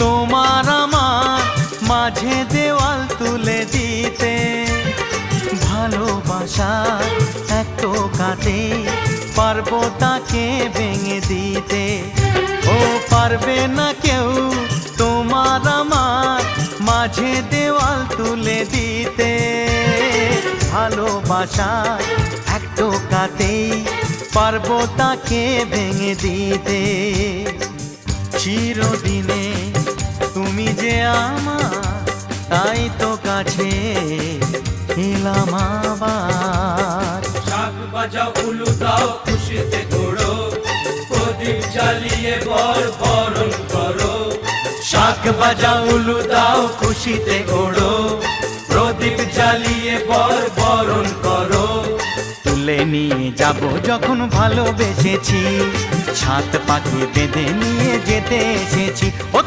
তোমার আমার মাঝে দেওয়াল তুলে দিতে। ভালোবাসা এক টোকাতে পারবো তাকে ভেঙে দিতে। ও পারবে না কেউ তোমার আমার মাঝে দেওয়াল তুলে দিতে। ভালোবাসা এক টোকাতেই পারবো তাকে ভেঙে দিতে। চিরদিনে তুমি যে আমার, তাই তো কাছে এলাম আবার। শাক বাজাও উলু দাও খুশিতে ঘোড়ো, প্রদীপ জ্বালিয়ে বরণ করো। শাক বাজাও উলু দাও খুশিতে ঘোড়ো, প্রদীপ জ্বালিয়ে বরণ করো। তুলে নিয়ে যাব যখন ভালোবেসেছি, ছাদ পাখি বেঁধে নিয়ে যেতে এসেছি। ও